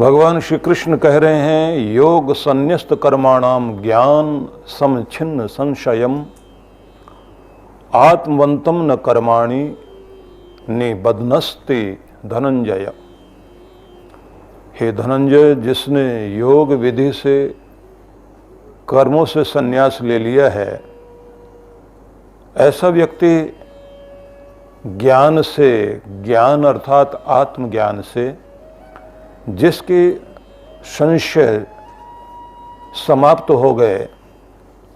भगवान श्री कृष्ण कह रहे हैं, योग संन्यस्त कर्माणाम ज्ञान समछिन्न संशयम आत्मवंतम न कर्माणि निबध्नस्ति धनंजय। हे धनंजय, जिसने योग विधि से कर्मों से संन्यास ले लिया है, ऐसा व्यक्ति ज्ञान से, ज्ञान अर्थात आत्मज्ञान से, जिसकी संशय समाप्त हो गए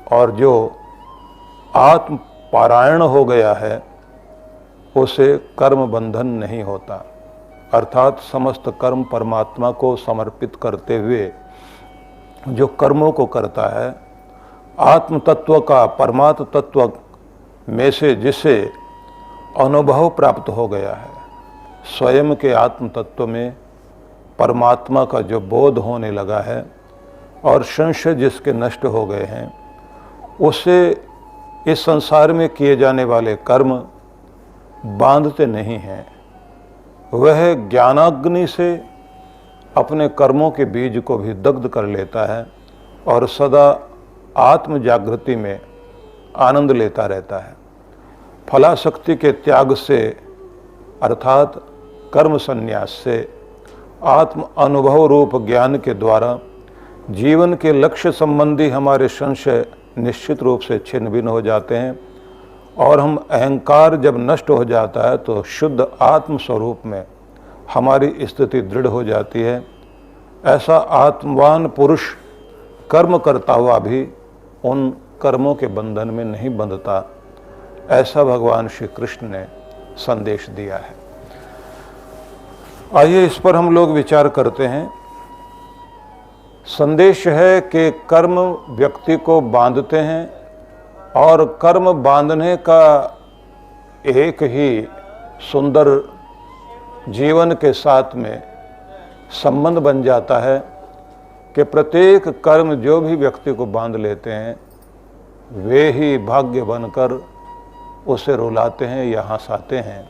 और जो आत्म पारायण हो गया है, उसे कर्म बंधन नहीं होता। अर्थात समस्त कर्म परमात्मा को समर्पित करते हुए जो कर्मों को करता है, आत्म तत्व का, परमात्म तत्व में से जिसे अनुभव प्राप्त हो गया है, स्वयं के आत्म तत्व में परमात्मा का जो बोध होने लगा है और संशय जिसके नष्ट हो गए हैं, उसे इस संसार में किए जाने वाले कर्म बांधते नहीं हैं। वह ज्ञानाग्नि से अपने कर्मों के बीज को भी दग्ध कर लेता है और सदा आत्म जागृति में आनंद लेता रहता है। फलाशक्ति के त्याग से अर्थात कर्म संन्यास से आत्म अनुभव रूप ज्ञान के द्वारा जीवन के लक्ष्य संबंधी हमारे संशय निश्चित रूप से छिन्न भिन्न हो जाते हैं और हम अहंकार जब नष्ट हो जाता है तो शुद्ध आत्म स्वरूप में हमारी स्थिति दृढ़ हो जाती है। ऐसा आत्मवान पुरुष कर्म करता हुआ भी उन कर्मों के बंधन में नहीं बंधता। ऐसा भगवान श्री कृष्ण ने संदेश दिया है। आइए इस पर हम लोग विचार करते हैं। संदेश है कि कर्म व्यक्ति को बांधते हैं और कर्म बांधने का एक ही सुंदर जीवन के साथ में संबंध बन जाता है कि प्रत्येक कर्म जो भी व्यक्ति को बांध लेते हैं, वे ही भाग्य बनकर उसे रुलाते हैं या हंसाते हैं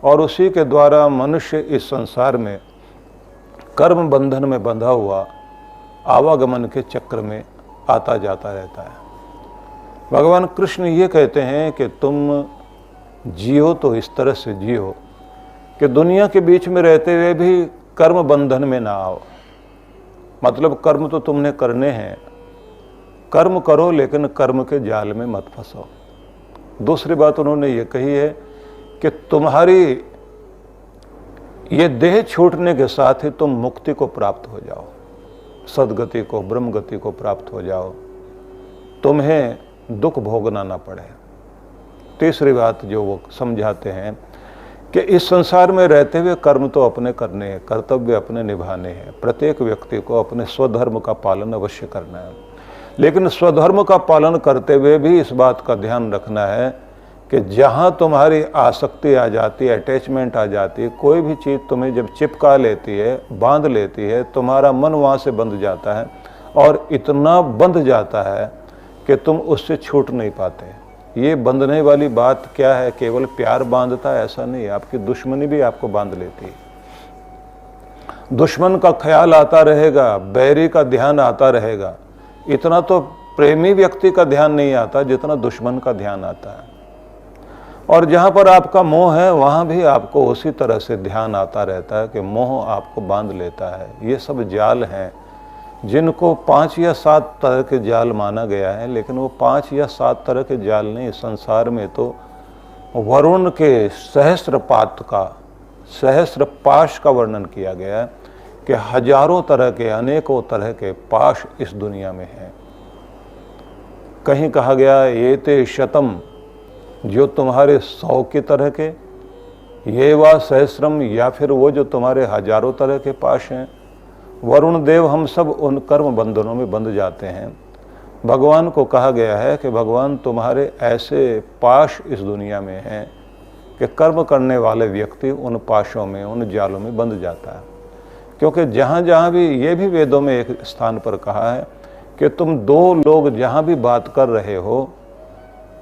और उसी के द्वारा मनुष्य इस संसार में कर्म बंधन में बंधा हुआ आवागमन के चक्र में आता जाता रहता है। भगवान कृष्ण ये कहते हैं कि तुम जियो तो इस तरह से जियो कि दुनिया के बीच में रहते हुए भी कर्म बंधन में ना आओ। मतलब कर्म तो तुमने करने हैं, कर्म करो लेकिन कर्म के जाल में मत फंसो। दूसरी बात उन्होंने ये कही है कि तुम्हारी ये देह छूटने के साथ ही तुम मुक्ति को प्राप्त हो जाओ, सद्गति को, ब्रह्म गति को प्राप्त हो जाओ, तुम्हें दुख भोगना ना पड़े। तीसरी बात जो वो समझाते हैं कि इस संसार में रहते हुए कर्म तो अपने करने हैं, कर्तव्य अपने निभाने हैं। प्रत्येक व्यक्ति को अपने स्वधर्म का पालन अवश्य करना है, लेकिन स्वधर्म का पालन करते हुए भी इस बात का ध्यान रखना है कि जहाँ तुम्हारी आसक्ति आ जाती है, अटैचमेंट आ जाती है, कोई भी चीज़ तुम्हें जब चिपका लेती है, बांध लेती है, तुम्हारा मन वहाँ से बंध जाता है और इतना बंध जाता है कि तुम उससे छूट नहीं पाते। ये बंधने वाली बात क्या है? केवल प्यार बांधता है ऐसा नहीं, आपकी दुश्मनी भी आपको बांध लेती है। दुश्मन का ख्याल आता रहेगा, बैरी का ध्यान आता रहेगा। इतना तो प्रेमी व्यक्ति का ध्यान नहीं आता जितना दुश्मन का ध्यान आता है। और जहाँ पर आपका मोह है वहाँ भी आपको उसी तरह से ध्यान आता रहता है कि मोह आपको बांध लेता है। ये सब जाल हैं जिनको 5 या 7 तरह के जाल माना गया है, लेकिन वो 5 या 7 तरह के जाल नहीं। संसार में तो वरुण के सहस्त्रपात का, सहस्त्र पाश का वर्णन किया गया है कि हजारों तरह के, अनेकों तरह के पाश इस दुनिया में हैं। कहीं कहा गया ये ते शतम, जो तुम्हारे 100 की तरह के, ये वा सहस्रम, या फिर वो जो तुम्हारे हजारों तरह के पाश हैं। वरुण देव हम सब उन कर्म बंधनों में बंध जाते हैं। भगवान को कहा गया है कि भगवान तुम्हारे ऐसे पाश इस दुनिया में हैं कि कर्म करने वाले व्यक्ति उन पाशों में, उन जालों में बंध जाता है। क्योंकि जहाँ जहाँ भी, ये भी वेदों में एक स्थान पर कहा है कि तुम 2 लोग जहाँ भी बात कर रहे हो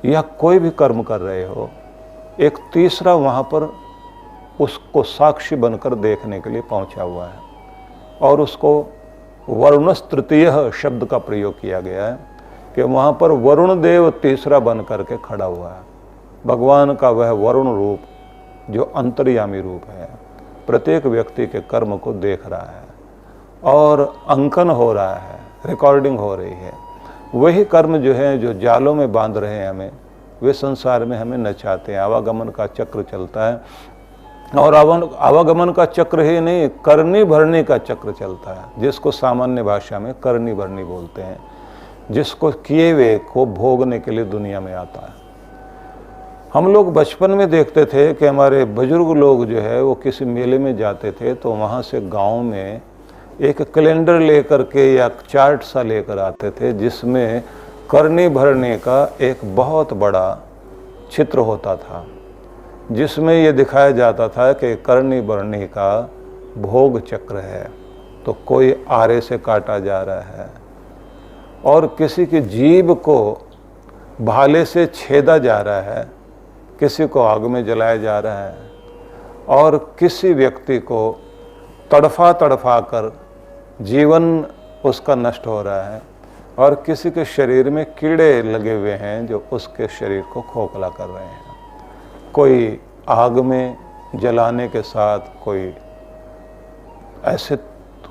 या कोई भी कर्म कर रहे हो, एक तीसरा वहाँ पर उसको साक्षी बनकर देखने के लिए पहुँचा हुआ है। और उसको वरुणस् तृतीय शब्द का प्रयोग किया गया है कि वहाँ पर वरुण देव तीसरा बन करके खड़ा हुआ है। भगवान का वह वरुण रूप जो अंतर्यामी रूप है, प्रत्येक व्यक्ति के कर्म को देख रहा है और अंकन हो रहा है, रिकॉर्डिंग हो रही है। वही कर्म जो है जो जालों में बांध रहे हैं हमें, वे संसार में हमें नचाते हैं। आवागमन का चक्र चलता है, और आवागमन का चक्र ही नहीं, करनी भरनी का चक्र चलता है, जिसको सामान्य भाषा में करनी भरनी बोलते हैं, जिसको किए हुए को भोगने के लिए दुनिया में आता है। हम लोग बचपन में देखते थे कि हमारे बुजुर्ग लोग जो है वो किसी मेले में जाते थे तो वहाँ से गांव में एक कैलेंडर लेकर के या चार्ट सा लेकर आते थे, जिसमें करनी भरने का एक बहुत बड़ा चित्र होता था, जिसमें ये दिखाया जाता था कि करनी भरनी का भोग चक्र है। तो कोई आरे से काटा जा रहा है, और किसी की जीभ को भाले से छेदा जा रहा है, किसी को आग में जलाया जा रहा है, और किसी व्यक्ति को तड़फा तड़फा कर जीवन उसका नष्ट हो रहा है, और किसी के शरीर में कीड़े लगे हुए हैं जो उसके शरीर को खोखला कर रहे हैं। कोई आग में जलाने के साथ, कोई ऐसे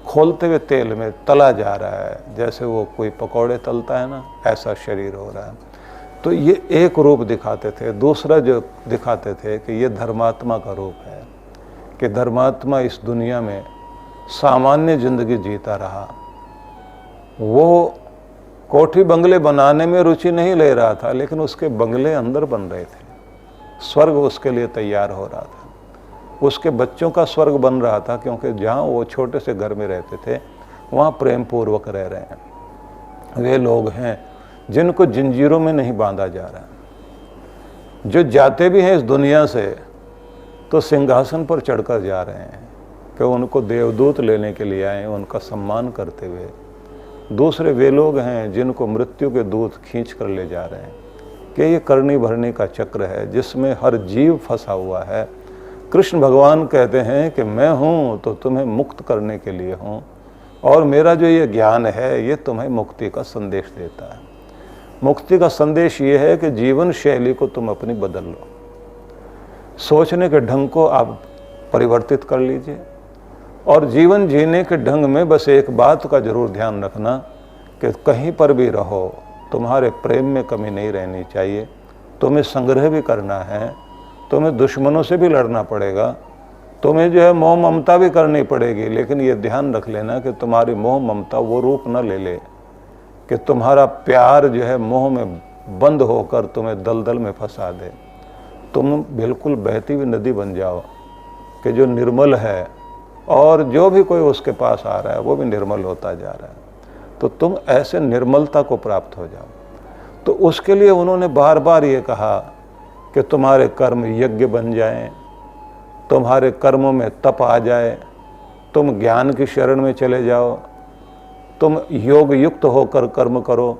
खोलते हुए तेल में तला जा रहा है, जैसे वो कोई पकौड़े तलता है ना, ऐसा शरीर हो रहा है। तो ये एक रूप दिखाते थे। दूसरा जो दिखाते थे कि ये धर्मात्मा का रूप है, कि धर्मात्मा इस दुनिया में सामान्य जिंदगी जीता रहा। वो कोठी बंगले बनाने में रुचि नहीं ले रहा था, लेकिन उसके बंगले अंदर बन रहे थे, स्वर्ग उसके लिए तैयार हो रहा था, उसके बच्चों का स्वर्ग बन रहा था, क्योंकि जहाँ वो छोटे से घर में रहते थे वहाँ प्रेम पूर्वक रह रहे हैं। वे लोग हैं जिनको जंजीरों में नहीं बांधा जा रहा है। जो जाते भी हैं इस दुनिया से तो सिंहासन पर चढ़कर जा रहे हैं कि उनको देवदूत लेने के लिए आए, उनका सम्मान करते हुए। दूसरे वे लोग हैं जिनको मृत्यु के दूत खींच कर ले जा रहे हैं, कि ये करनी भरनी का चक्र है जिसमें हर जीव फंसा हुआ है। कृष्ण भगवान कहते हैं कि मैं हूँ तो तुम्हें मुक्त करने के लिए हूँ, और मेरा जो ये ज्ञान है ये तुम्हें मुक्ति का संदेश देता है। मुक्ति का संदेश ये है कि जीवन शैली को तुम अपनी बदल लो, सोचने के ढंग को आप परिवर्तित कर लीजिए, और जीवन जीने के ढंग में बस एक बात का जरूर ध्यान रखना कि कहीं पर भी रहो तुम्हारे प्रेम में कमी नहीं रहनी चाहिए। तुम्हें संग्रह भी करना है, तुम्हें दुश्मनों से भी लड़ना पड़ेगा, तुम्हें जो है मोह ममता भी करनी पड़ेगी, लेकिन ये ध्यान रख लेना कि तुम्हारी मोह ममता वो रूप न ले ले कि तुम्हारा प्यार जो है मोह में बंद होकर तुम्हें दलदल में फंसा दे। तुम बिल्कुल बहती हुई नदी बन जाओ कि जो निर्मल है, और जो भी कोई उसके पास आ रहा है वो भी निर्मल होता जा रहा है। तो तुम ऐसे निर्मलता को प्राप्त हो जाओ। तो उसके लिए उन्होंने बार बार ये कहा कि तुम्हारे कर्म यज्ञ बन जाएं, तुम्हारे कर्मों में तप आ जाए, तुम ज्ञान की शरण में चले जाओ, तुम योग युक्त होकर कर्म करो,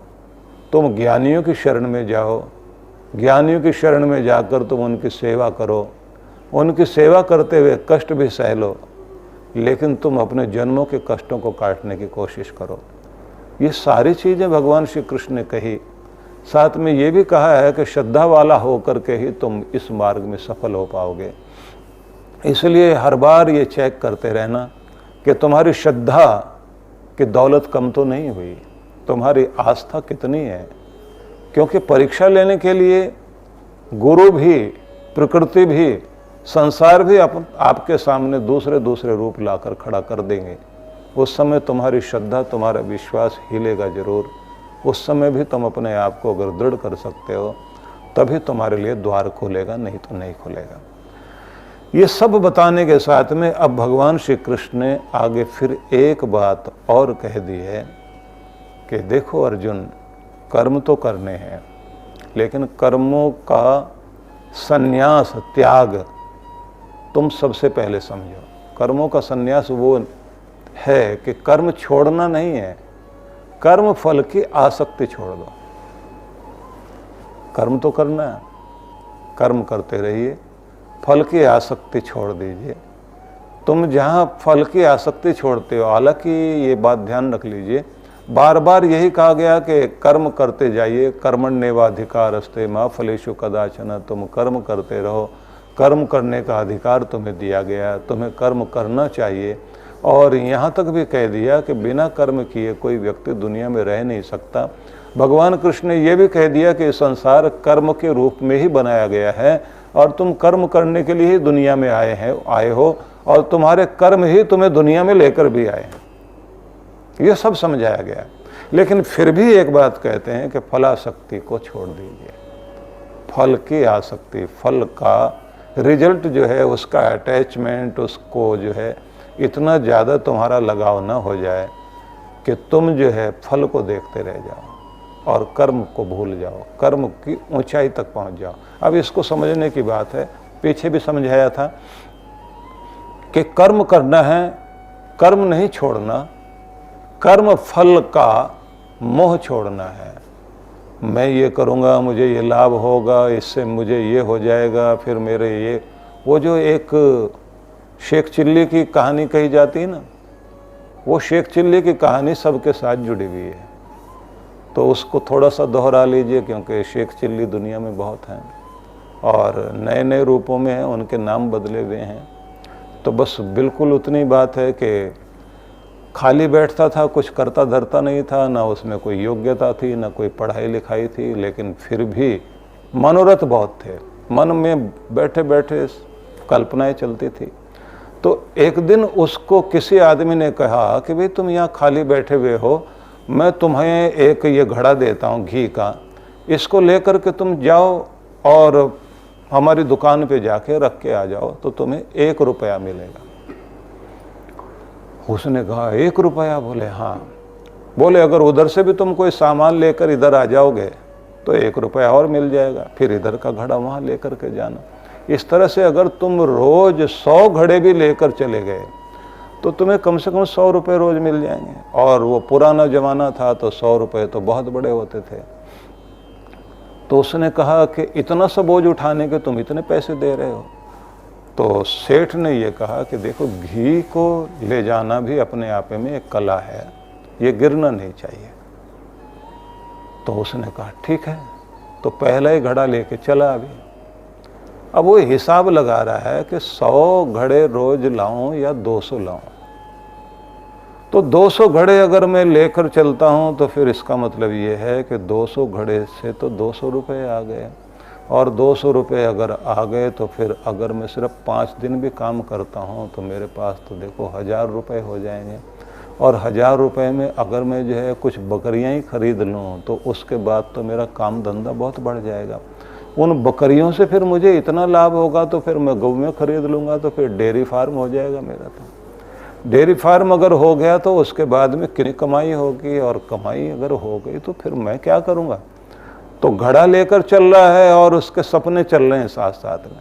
तुम ज्ञानियों की शरण में जाओ, ज्ञानियों की शरण में जाकर तुम उनकी सेवा करो, उनकी सेवा करते हुए कष्ट भी सह लो, लेकिन तुम अपने जन्मों के कष्टों को काटने की कोशिश करो। ये सारी चीज़ें भगवान श्री कृष्ण ने कही। साथ में ये भी कहा है कि श्रद्धा वाला होकर के ही तुम इस मार्ग में सफल हो पाओगे। इसलिए हर बार ये चेक करते रहना कि तुम्हारी श्रद्धा की दौलत कम तो नहीं हुई, तुम्हारी आस्था कितनी है। क्योंकि परीक्षा लेने के लिए गुरु भी, प्रकृति भी, संसार भी आपके सामने दूसरे दूसरे रूप लाकर खड़ा कर देंगे। उस समय तुम्हारी श्रद्धा, तुम्हारा विश्वास हिलेगा जरूर। उस समय भी तुम अपने आप को अगर दृढ़ कर सकते हो तभी तुम्हारे लिए द्वार खुलेगा, नहीं तो नहीं खुलेगा। ये सब बताने के साथ में अब भगवान श्री कृष्ण ने आगे फिर एक बात और कह दी है कि देखो अर्जुन, कर्म तो करने हैं, लेकिन कर्मों का संन्यास, त्याग तुम सबसे पहले समझो। कर्मों का संन्यास वो है कि कर्म छोड़ना नहीं है, कर्म फल की आसक्ति छोड़ दो। कर्म तो करना है, कर्म करते रहिए, फल की आसक्ति छोड़ दीजिए। तुम जहाँ फल की आसक्ति छोड़ते हो, हालांकि ये बात ध्यान रख लीजिए, बार बार यही कहा गया कि कर्म करते जाइए, कर्मण्येवाधिकारस्ते मा फलेषु कदाचन, तुम कर्म करते रहो, कर्म करने का अधिकार तुम्हें दिया गया, तुम्हें कर्म करना चाहिए। और यहाँ तक भी कह दिया कि बिना कर्म किए कोई व्यक्ति दुनिया में रह नहीं सकता। भगवान कृष्ण ने यह भी कह दिया कि संसार कर्म के रूप में ही बनाया गया है और तुम कर्म करने के लिए ही दुनिया में आए हो और तुम्हारे कर्म ही तुम्हें दुनिया में लेकर भी आए हैं। ये सब समझाया गया। लेकिन फिर भी एक बात कहते हैं कि फलासक्ति को छोड़ दीजिए। फल की आसक्ति, फल का रिजल्ट जो है, उसका अटैचमेंट, उसको जो है इतना ज़्यादा तुम्हारा लगाव ना हो जाए कि तुम जो है फल को देखते रह जाओ और कर्म को भूल जाओ, कर्म की ऊंचाई तक पहुंच जाओ। अब इसको समझने की बात है, पीछे भी समझाया था कि कर्म करना है, कर्म नहीं छोड़ना, कर्म फल का मोह छोड़ना है। मैं ये करूँगा, मुझे ये लाभ होगा, इससे मुझे ये हो जाएगा, फिर मेरे ये, वो जो एक शेख चिल्ली की कहानी कही जाती है ना, वो शेख चिल्ली की कहानी सबके साथ जुड़ी हुई है, तो उसको थोड़ा सा दोहरा लीजिए, क्योंकि शेख चिल्ली दुनिया में बहुत हैं और नए नए रूपों में हैं, उनके नाम बदले हुए हैं। तो बस बिल्कुल उतनी बात है कि खाली बैठता था, कुछ करता धरता नहीं था, ना उसमें कोई योग्यता थी, ना कोई पढ़ाई लिखाई थी, लेकिन फिर भी मनोरथ बहुत थे, मन में बैठे बैठे कल्पनाएं चलती थी। तो एक दिन उसको किसी आदमी ने कहा कि भाई तुम यहाँ खाली बैठे हुए हो, मैं तुम्हें एक ये घड़ा देता हूँ घी का, इसको लेकर के तुम जाओ और हमारी दुकान पे जाके रख के आ जाओ, तो तुम्हें 1 रुपया मिलेगा। उसने कहा 1 रुपया? बोले हाँ। बोले अगर उधर से भी तुम कोई सामान लेकर इधर आ जाओगे तो 1 रुपया और मिल जाएगा, फिर इधर का घड़ा वहाँ लेकर के जाना। इस तरह से अगर तुम रोज 100 घड़े भी लेकर चले गए तो तुम्हें कम से कम 100 रुपये रोज मिल जाएंगे। और वो पुराना जमाना था तो 100 रुपये तो बहुत बड़े होते थे। तो उसने कहा कि इतना सा बोझ उठाने के तुम इतने पैसे दे रहे हो? तो सेठ ने ये कहा कि देखो, घी को ले जाना भी अपने आप में एक कला है, ये गिरना नहीं चाहिए। तो उसने कहा ठीक है, तो पहला ही घड़ा लेके चला। अभी अब वो हिसाब लगा रहा है कि 100 घड़े रोज लाऊं या 200 लाऊं। तो 200 घड़े अगर मैं लेकर चलता हूं तो फिर इसका मतलब ये है कि 200 घड़े से तो 200 रुपये आ गए, और 200 रुपये अगर आ गए तो फिर अगर मैं सिर्फ 5 दिन भी काम करता हूँ तो मेरे पास तो देखो 1000 रुपये हो जाएंगे। और 1000 रुपये में अगर मैं जो है कुछ बकरियाँ ही खरीद लूँ तो उसके बाद तो मेरा काम धंधा बहुत बढ़ जाएगा। उन बकरियों से फिर मुझे इतना लाभ होगा तो फिर मैं गौएं खरीद लूँगा, तो फिर डेयरी फार्म हो जाएगा मेरा। तो डेयरी फार्म अगर हो गया तो उसके बाद में कितनी कमाई होगी, और कमाई अगर हो गई तो फिर मैं क्या करूँगा? तो घड़ा लेकर चल रहा है और उसके सपने चल रहे हैं साथ साथ में।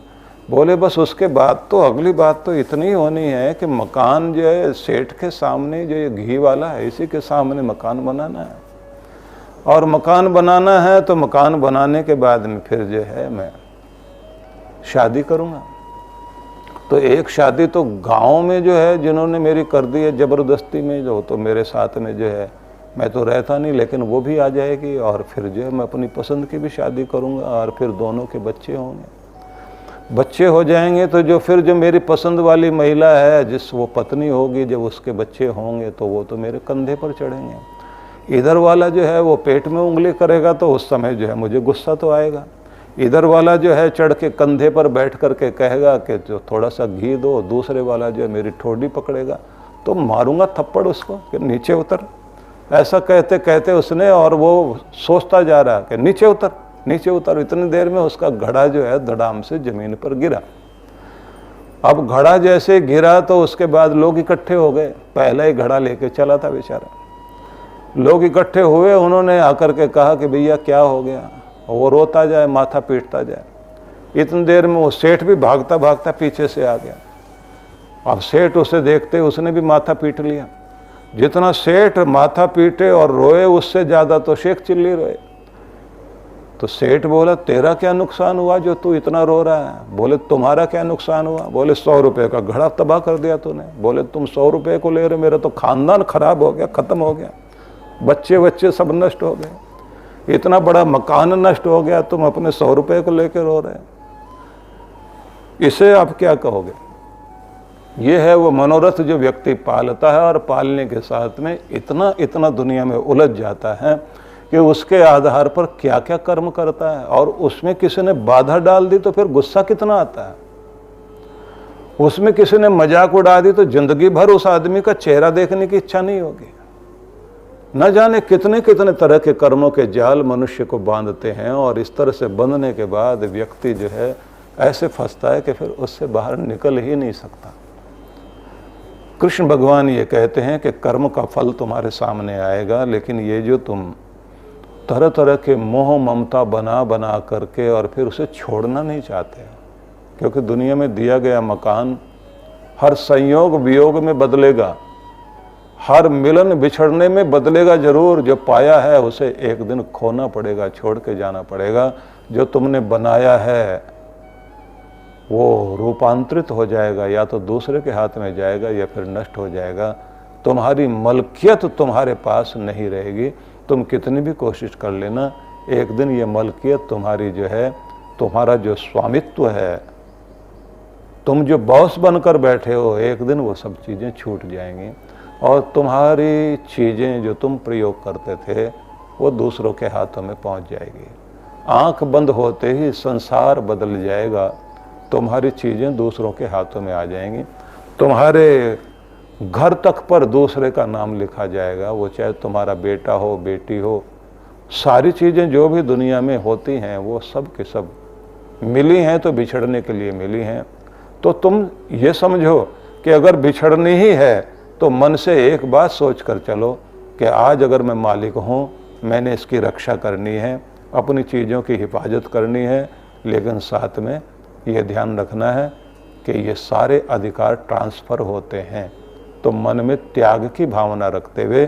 बोले बस उसके बाद तो अगली बात तो इतनी होनी है कि मकान जो है सेठ के सामने, जो ये घी वाला है इसी के सामने मकान बनाना है, और मकान बनाना है तो मकान बनाने के बाद में फिर जो है मैं शादी करूँगा। तो एक शादी तो गाँव में जो है जिन्होंने मेरी कर दी है ज़बरदस्ती में, जो तो मेरे साथ में जो है मैं तो रहता नहीं, लेकिन वो भी आ जाएगी, और फिर जो है मैं अपनी पसंद की भी शादी करूँगा, और फिर दोनों के बच्चे होंगे। बच्चे हो जाएंगे तो जो फिर जो मेरी पसंद वाली महिला है, जिस वो पत्नी होगी, जब उसके बच्चे होंगे तो वो तो मेरे कंधे पर चढ़ेंगे। इधर वाला जो है वो पेट में उंगली करेगा तो उस समय जो है मुझे गुस्सा तो आएगा। इधर वाला जो है चढ़ के कंधे पर बैठ कर के कहेगा कि जो थोड़ा सा घी दो, दूसरे वाला जो है मेरी ठोड़ी पकड़ेगा तो मारूंगा थप्पड़ उसको कि नीचे उतर। ऐसा कहते कहते उसने, और वो सोचता जा रहा कि नीचे उतर नीचे उतर। इतनी देर में उसका घड़ा जो है धड़ाम से जमीन पर गिरा। अब घड़ा जैसे गिरा तो उसके बाद लोग इकट्ठे हो गए। पहला ही घड़ा लेके चला था बेचारा। लोग इकट्ठे हुए, उन्होंने आकर के कहा कि भैया क्या हो गया? वो रोता जाए, माथा पीटता जाए। इतनी देर में वो सेठ भी भागता भागता पीछे से आ गया। अब सेठ उसे देखते उसने भी माथा पीट लिया। जितना सेठ माथा पीटे और रोए उससे ज़्यादा तो शेख चिल्ली रोए। तो सेठ बोला, तेरा क्या नुकसान हुआ जो तू इतना रो रहा है? बोले, तुम्हारा क्या नुकसान हुआ? बोले, 100 रुपए का घड़ा तबाह कर दिया तूने। बोले, तुम 100 रुपए को ले रहे, मेरा तो खानदान खराब हो गया, खत्म हो गया, बच्चे बच्चे सब नष्ट हो गए, इतना बड़ा मकान नष्ट हो गया, तुम अपने 100 रुपए को लेकर रो रहे। इसे आप क्या कहोगे? ये है वो मनोरथ जो व्यक्ति पालता है और पालने के साथ में इतना इतना दुनिया में उलझ जाता है कि उसके आधार पर क्या क्या कर्म करता है, और उसमें किसी ने बाधा डाल दी तो फिर गुस्सा कितना आता है। उसमें किसी ने मजाक उड़ा दी तो जिंदगी भर उस आदमी का चेहरा देखने की इच्छा नहीं होगी। न जाने कितने कितने तरह के कर्मों के जाल मनुष्य को बांधते हैं, और इस तरह से बंधने के बाद व्यक्ति जो है ऐसे फंसता है कि फिर उससे बाहर निकल ही नहीं सकता। कृष्ण भगवान ये कहते हैं कि कर्म का फल तुम्हारे सामने आएगा, लेकिन ये जो तुम तरह तरह के मोह ममता बना बना करके और फिर उसे छोड़ना नहीं चाहते, क्योंकि दुनिया में दिया गया मकान हर संयोग वियोग में बदलेगा, हर मिलन बिछड़ने में बदलेगा जरूर। जो पाया है उसे एक दिन खोना पड़ेगा, छोड़ के जाना पड़ेगा। जो तुमने बनाया है वो रूपांतरित हो जाएगा, या तो दूसरे के हाथ में जाएगा या फिर नष्ट हो जाएगा। तुम्हारी मलकियत तुम्हारे पास नहीं रहेगी। तुम कितनी भी कोशिश कर लेना, एक दिन ये मलकियत तुम्हारी जो है, तुम्हारा जो स्वामित्व है, तुम जो बॉस बनकर बैठे हो, एक दिन वो सब चीज़ें छूट जाएंगी, और तुम्हारी चीज़ें जो तुम प्रयोग करते थे वो दूसरों के हाथों में पहुंच जाएगी। आंख बंद होते ही संसार बदल जाएगा, तुम्हारी चीज़ें दूसरों के हाथों में आ जाएंगी, तुम्हारे घर तक पर दूसरे का नाम लिखा जाएगा, वो चाहे तुम्हारा बेटा हो, बेटी हो। सारी चीज़ें जो भी दुनिया में होती हैं वो सब के सब मिली हैं तो बिछड़ने के लिए मिली हैं। तो तुम ये समझो कि अगर बिछड़नी ही है तो मन से एक बात सोच कर चलो कि आज अगर मैं मालिक हूँ, मैंने इसकी रक्षा करनी है, अपनी चीज़ों की हिफाजत करनी है, लेकिन साथ में ये ध्यान रखना है कि ये सारे अधिकार ट्रांसफ़र होते हैं। तो मन में त्याग की भावना रखते हुए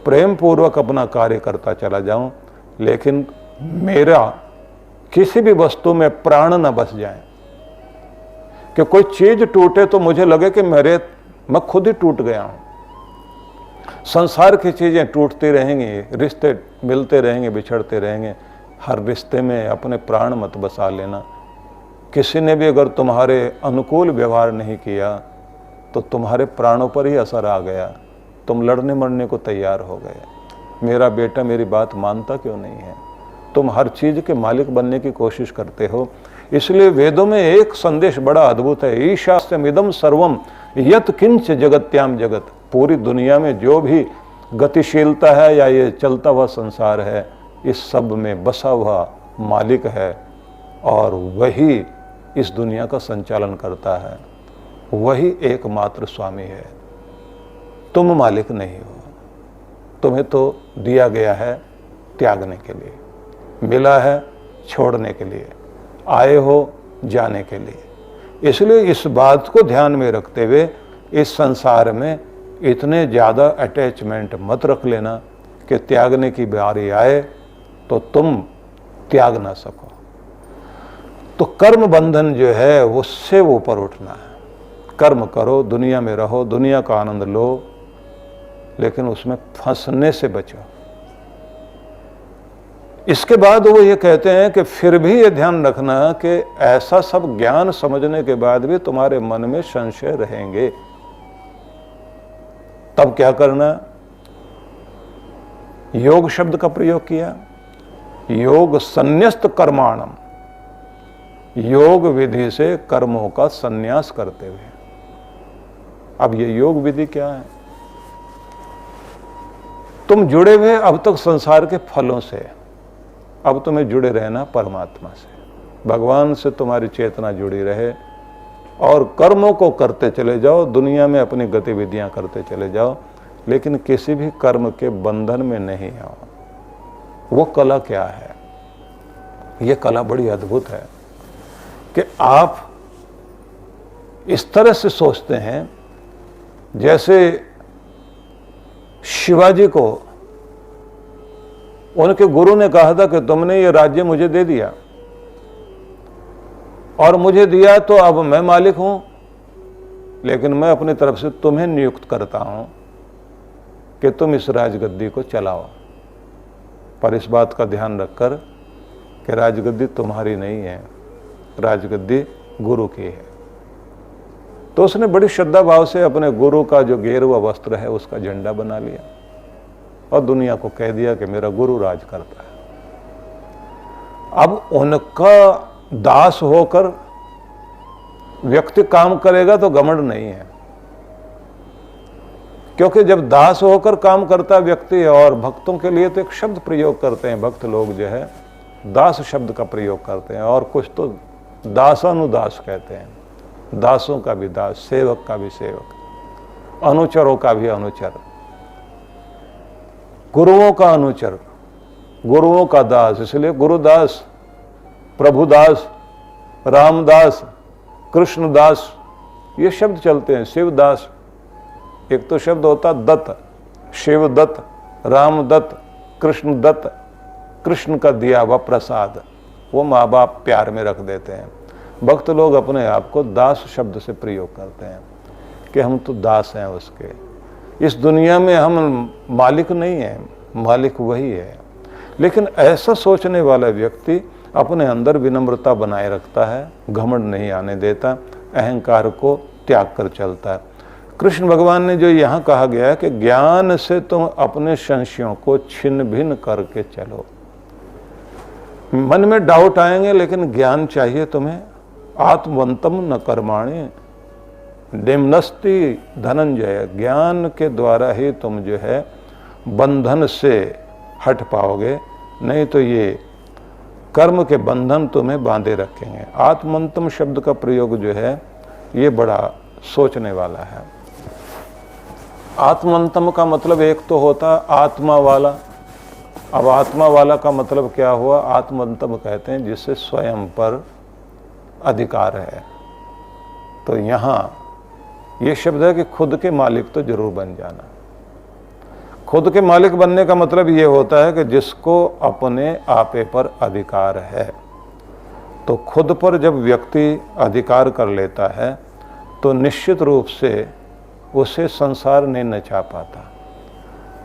प्रेम पूर्वक अपना कार्य करता चला जाऊं, लेकिन मेरा किसी भी वस्तु में प्राण न बस जाए कि कोई चीज टूटे तो मुझे लगे कि मैं खुद ही टूट गया हूं। संसार की चीजें टूटती रहेंगी, रिश्ते मिलते रहेंगे, बिछड़ते रहेंगे। हर रिश्ते में अपने प्राण मत बसा लेना। किसी ने भी अगर तुम्हारे अनुकूल व्यवहार नहीं किया तो तुम्हारे प्राणों पर ही असर आ गया, तुम लड़ने मरने को तैयार हो गए। मेरा बेटा मेरी बात मानता क्यों नहीं है? तुम हर चीज के मालिक बनने की कोशिश करते हो। इसलिए वेदों में एक संदेश बड़ा अद्भुत है, ईशास्यमिदं सर्वम यत् किंच जगत्याम जगत। पूरी दुनिया में जो भी गतिशीलता है या ये चलता हुआ संसार है, इस सब में बसा हुआ मालिक है, और वही इस दुनिया का संचालन करता है, वही एकमात्र स्वामी है। तुम मालिक नहीं हो। तुम्हें तो दिया गया है त्यागने के लिए, मिला है छोड़ने के लिए, आए हो जाने के लिए। इसलिए इस बात को ध्यान में रखते हुए इस संसार में इतने ज़्यादा अटैचमेंट मत रख लेना कि त्यागने की बारी आए तो तुम त्याग ना सको। तो कर्म बंधन जो है उससे ऊपर उठना है। कर्म करो, दुनिया में रहो, दुनिया का आनंद लो, लेकिन उसमें फंसने से बचो। इसके बाद वो ये कहते हैं कि फिर भी ये ध्यान रखना कि ऐसा सब ज्ञान समझने के बाद भी तुम्हारे मन में संशय रहेंगे। तब क्या करना? योग शब्द का प्रयोग किया, योग संन्यस्त कर्माणम, योग विधि से कर्मों का संन्यास करते हुए। अब ये योग विधि क्या है? तुम जुड़े हुए अब तक संसार के फलों से, अब तुम्हें जुड़े रहना परमात्मा से। भगवान से तुम्हारी चेतना जुड़ी रहे और कर्मों को करते चले जाओ, दुनिया में अपनी गतिविधियां करते चले जाओ, लेकिन किसी भी कर्म के बंधन में नहीं आओ। वो कला क्या है? ये कला बड़ी अद्भुत है कि आप इस तरह से सोचते हैं जैसे शिवाजी को उनके गुरु ने कहा था कि तुमने ये राज्य मुझे दे दिया और मुझे दिया तो अब मैं मालिक हूं, लेकिन मैं अपनी तरफ से तुम्हें नियुक्त करता हूं कि तुम इस राजगद्दी को चलाओ, पर इस बात का ध्यान रखकर कि राजगद्दी तुम्हारी नहीं है, राजगद्दी गुरु की है। तो उसने बड़ी श्रद्धा भाव से अपने गुरु का जो गेरुआ वस्त्र है उसका झंडा बना लिया और दुनिया को कह दिया कि मेरा गुरु राज करता है। अब उनका दास होकर व्यक्ति काम करेगा तो घमंड नहीं है, क्योंकि जब दास होकर काम करता व्यक्ति, और भक्तों के लिए तो एक शब्द प्रयोग करते हैं भक्त लोग जो है, दास शब्द का प्रयोग करते हैं, और कुछ तो दासानुदास कहते हैं, दासों का भी दास, सेवक का भी सेवक, अनुचरों का भी अनुचर, गुरुओं का अनुचर, गुरुओं का दास। इसलिए गुरुदास, प्रभुदास, रामदास, कृष्णदास, ये शब्द चलते हैं। शिवदास, एक तो शब्द होता दत्त, शिवदत्त, रामदत्त, कृष्णदत्त, कृष्ण का दिया हुआ प्रसाद, वो माँ बाप प्यार में रख देते हैं। भक्त लोग अपने आप को दास शब्द से प्रयोग करते हैं कि हम तो दास हैं उसके, इस दुनिया में हम मालिक नहीं हैं, मालिक वही है। लेकिन ऐसा सोचने वाला व्यक्ति अपने अंदर विनम्रता बनाए रखता है, घमंड नहीं आने देता, अहंकार को त्याग कर चलता है। कृष्ण भगवान ने जो यहाँ कहा गया है कि ज्ञान से तुम अपने संशयों को छिन्न भिन्न करके चलो। मन में डाउट आएंगे लेकिन ज्ञान चाहिए तुम्हें। आत्मवंतम न कर्माणि निम्नस्ति धनंजय, ज्ञान के द्वारा ही तुम जो है बंधन से हट पाओगे, नहीं तो ये कर्म के बंधन तुम्हें बांधे रखेंगे। आत्मवंतम शब्द का प्रयोग जो है ये बड़ा सोचने वाला है। आत्मवंतम का मतलब एक तो होता आत्मा वाला, अब आत्मा वाला का मतलब क्या हुआ? आत्मवंतम कहते हैं जिससे स्वयं पर अधिकार है। तो यहाँ ये शब्द है कि खुद के मालिक तो जरूर बन जाना। खुद के मालिक बनने का मतलब ये होता है कि जिसको अपने आपे पर अधिकार है। तो खुद पर जब व्यक्ति अधिकार कर लेता है तो निश्चित रूप से उसे संसार नहीं नचा पाता।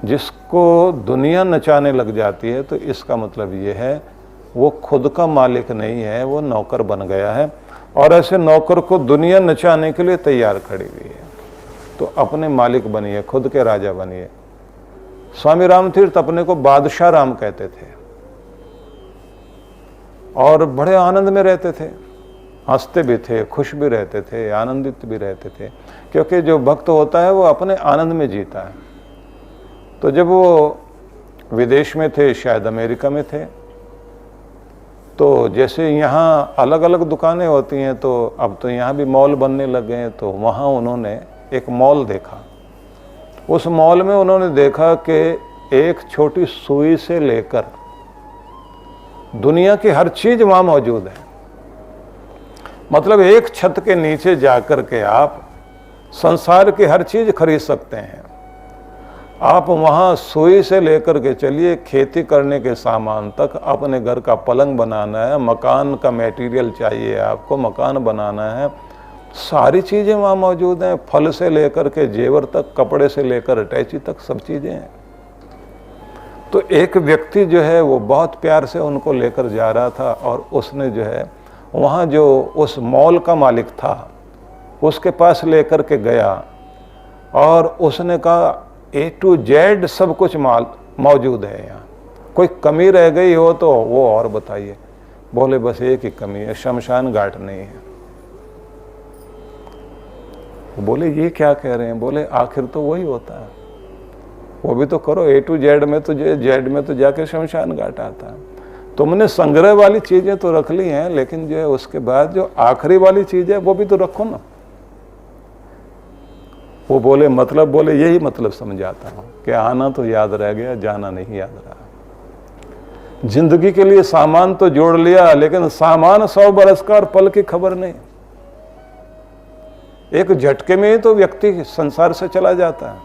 जिसको दुनिया नचाने लग जाती है तो इसका मतलब ये है वो खुद का मालिक नहीं है, वो नौकर बन गया है, और ऐसे नौकर को दुनिया नचाने के लिए तैयार खड़ी हुई है। तो अपने मालिक बनिए, खुद के राजा बनिए। स्वामी रामतीर्थ अपने को बादशाह राम कहते थे और बड़े आनंद में रहते थे, हंसते भी थे, खुश भी रहते थे, आनंदित भी रहते थे, क्योंकि जो भक्त होता है वो अपने आनंद में जीता है। तो जब वो विदेश में थे, शायद अमेरिका में थे, तो जैसे यहाँ अलग अलग दुकानें होती हैं तो अब तो यहाँ भी मॉल बनने लग गए हैं, तो वहाँ उन्होंने एक मॉल देखा। उस मॉल में उन्होंने देखा कि एक छोटी सुई से लेकर दुनिया की हर चीज वहाँ मौजूद है। मतलब एक छत के नीचे जाकर के आप संसार की हर चीज खरीद सकते हैं। आप वहाँ सुई से लेकर के चलिए, खेती करने के सामान तक, अपने घर का पलंग बनाना है, मकान का मटेरियल चाहिए आपको, मकान बनाना है, सारी चीज़ें वहाँ मौजूद हैं। फल से लेकर के जेवर तक, कपड़े से लेकर अटैची तक, सब चीज़ें हैं। तो एक व्यक्ति जो है वो बहुत प्यार से उनको लेकर जा रहा था और उसने जो है वहाँ जो उस मॉल का मालिक था उसके पास लेकर के गया और उसने कहा A to Z सब कुछ माल मौजूद है यहाँ, कोई कमी रह गई हो तो वो और बताइए। बोले बस एक ही कमी है, शमशान घाट नहीं है। बोले ये क्या कह रहे हैं? बोले आखिर तो वही होता है, वो भी तो करो। A to Z में तो Z में तो जाके शमशान घाट आता है। तुमने संग्रह वाली चीजें तो रख ली हैं, लेकिन जो है उसके बाद जो आखिरी वाली चीज है वो भी तो रखो ना। वो बोले मतलब, बोले यही मतलब समझाता हूँ कि आना तो याद रह गया, जाना नहीं याद रहा। जिंदगी के लिए सामान तो जोड़ लिया, लेकिन सामान 100 बरस का और पल की खबर नहीं। एक झटके में ही तो व्यक्ति संसार से चला जाता है,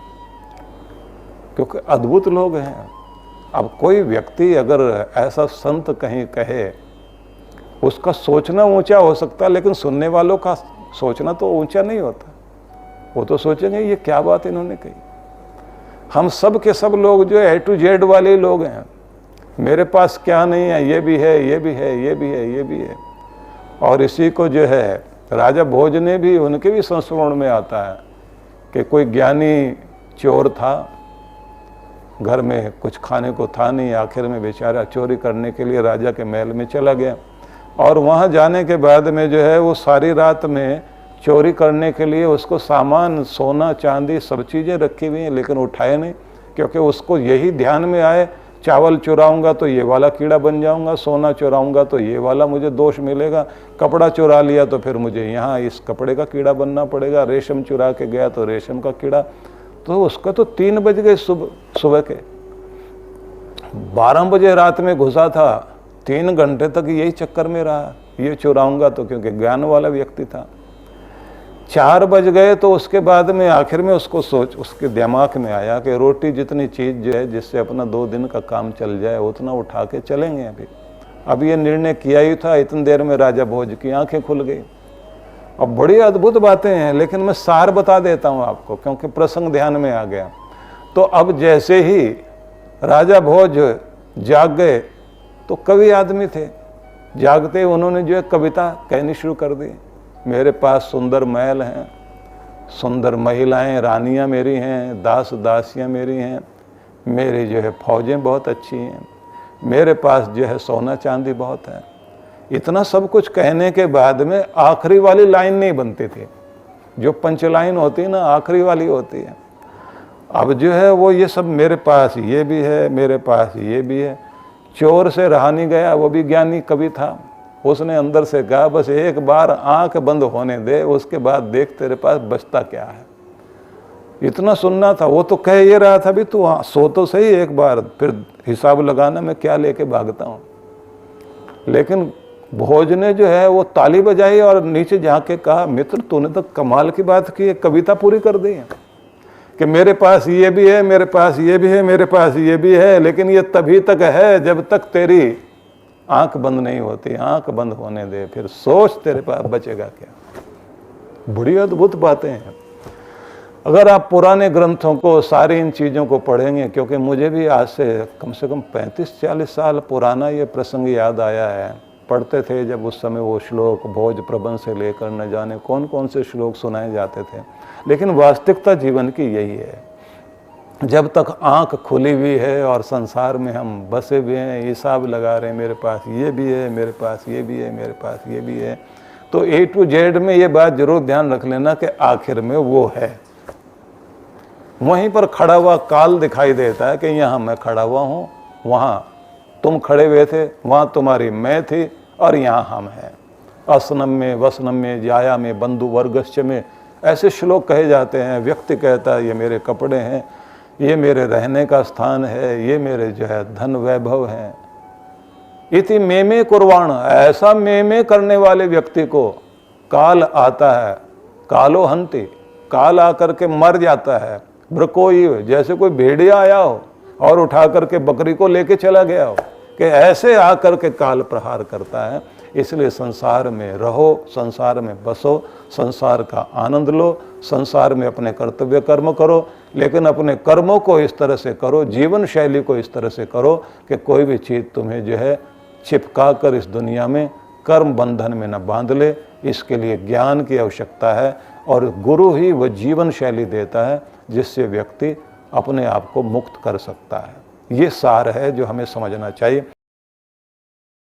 क्योंकि अद्भुत लोग हैं। अब कोई व्यक्ति अगर ऐसा संत कहीं कहे, उसका सोचना ऊंचा हो सकता है, लेकिन सुनने वालों का सोचना तो ऊंचा नहीं होता। वो तो सोचेंगे ये क्या बात इन्होंने कही। हम सब के सब लोग जो है A to Z वाले लोग हैं। मेरे पास क्या नहीं है, ये भी है, ये भी है, ये भी है, ये भी है। और इसी को जो है राजा भोज ने भी, उनके भी संस्मरण में आता है कि कोई ज्ञानी चोर था, घर में कुछ खाने को था नहीं, आखिर में बेचारा चोरी करने के लिए राजा के महल में चला गया। और वहाँ जाने के बाद में जो है वो सारी रात में चोरी करने के लिए उसको सामान, सोना चांदी सब चीज़ें रखी हुई हैं, लेकिन उठाए नहीं, क्योंकि उसको यही ध्यान में आए, चावल चुराऊंगा तो ये वाला कीड़ा बन जाऊंगा, सोना चुराऊंगा तो ये वाला मुझे दोष मिलेगा, कपड़ा चुरा लिया तो फिर मुझे यहाँ इस कपड़े का कीड़ा बनना पड़ेगा, रेशम चुरा के गया तो रेशम का कीड़ा। तो उसका तो 3 बज गए सुबह के, 12 बजे रात में घुसा था, 3 घंटे तक यही चक्कर में रहा, ये चुराऊंगा तो, क्योंकि ज्ञान वाला व्यक्ति था। 4 बज गए तो उसके बाद में आखिर में उसको उसके दिमाग में आया कि रोटी जितनी चीज़ जो है जिससे अपना 2 दिन का काम चल जाए उतना उठा के चलेंगे। अब ये निर्णय किया ही था, इतनी देर में राजा भोज की आंखें खुल गई। अब बड़ी अद्भुत बातें हैं, लेकिन मैं सार बता देता हूँ आपको, क्योंकि प्रसंग ध्यान में आ गया। तो अब जैसे ही राजा भोज जाग गए तो कवि आदमी थे, जागते उन्होंने जो है कविता कहनी शुरू कर दी। मेरे पास सुंदर महल हैं, सुंदर महिलाएं, रानियां मेरी हैं, दास दासियां मेरी हैं, मेरी जो है फौजें बहुत अच्छी हैं, मेरे पास जो है सोना चांदी बहुत है। इतना सब कुछ कहने के बाद में आखिरी वाली लाइन नहीं बनती थी, जो पंच लाइन होती है ना, आखिरी वाली होती है। अब जो है वो ये सब, मेरे पास ये भी है, मेरे पास ये भी है। चोर से रहा नहीं गया, वो भी ज्ञानी कवि था, उसने अंदर से कहा बस एक बार आंख बंद होने दे, उसके बाद देख तेरे पास बचता क्या है। इतना सुनना था। वो तो कह ये रहा था भी तू सो तो सही एक बार, फिर हिसाब लगाना मैं क्या लेके भागता हूँ। लेकिन भोज ने जो है वो ताली बजाई और नीचे जाके कहा, मित्र तूने तो कमाल की बात की, कविता पूरी कर दी है कि मेरे पास ये भी है, मेरे पास ये भी है, मेरे पास ये भी है, लेकिन ये तभी तक है जब तक तेरी आंख बंद नहीं होती। आंख बंद होने दे, फिर सोच तेरे पास बचेगा क्या। बड़ी अद्भुत बातें हैं। अगर आप पुराने ग्रंथों को, सारी इन चीज़ों को पढ़ेंगे, क्योंकि मुझे भी आज से कम 35-40 साल पुराना ये प्रसंग याद आया है। पढ़ते थे जब उस समय वो श्लोक भोज प्रबंध से लेकर न जाने कौन कौन से श्लोक सुनाए जाते थे। लेकिन वास्तविकता जीवन की यही है, जब तक आंख खुली हुई है और संसार में हम बसे हुए हैं, हिसाब लगा रहे हैं, मेरे पास ये भी है, मेरे पास ये भी है, मेरे पास ये भी है, तो A to Z में ये बात जरूर ध्यान रख लेना कि आखिर में वो है। वहीं पर खड़ा हुआ काल दिखाई देता है कि यहाँ मैं खड़ा हुआ हूँ, वहाँ तुम खड़े हुए थे, वहाँ तुम्हारी मैं थी और यहाँ हम हैं। असनम में वसनम में जाया में बंधु वर्गश्च में, ऐसे श्लोक कहे जाते हैं। व्यक्ति कहता है ये मेरे कपड़े हैं, ये मेरे रहने का स्थान है, ये मेरे जो है धन वैभव है। इति मेमे कुर्वाण, ऐसा मेमे करने वाले व्यक्ति को काल आता है, कालो हंति, काल आकर के मर जाता है। ब्रकोई, जैसे कोई भेड़िया आया हो और उठा करके बकरी को लेके चला गया हो, कि ऐसे आकर के काल प्रहार करता है। इसलिए संसार में रहो, संसार में बसो, संसार का आनंद लो, संसार में अपने कर्तव्य कर्म करो, लेकिन अपने कर्मों को इस तरह से करो, जीवन शैली को इस तरह से करो कि कोई भी चीज़ तुम्हें जो है चिपका कर इस दुनिया में कर्म बंधन में न बांध ले। इसके लिए ज्ञान की आवश्यकता है, और गुरु ही वह जीवन शैली देता है जिससे व्यक्ति अपने आप को मुक्त कर सकता है। ये सार है जो हमें समझना चाहिए।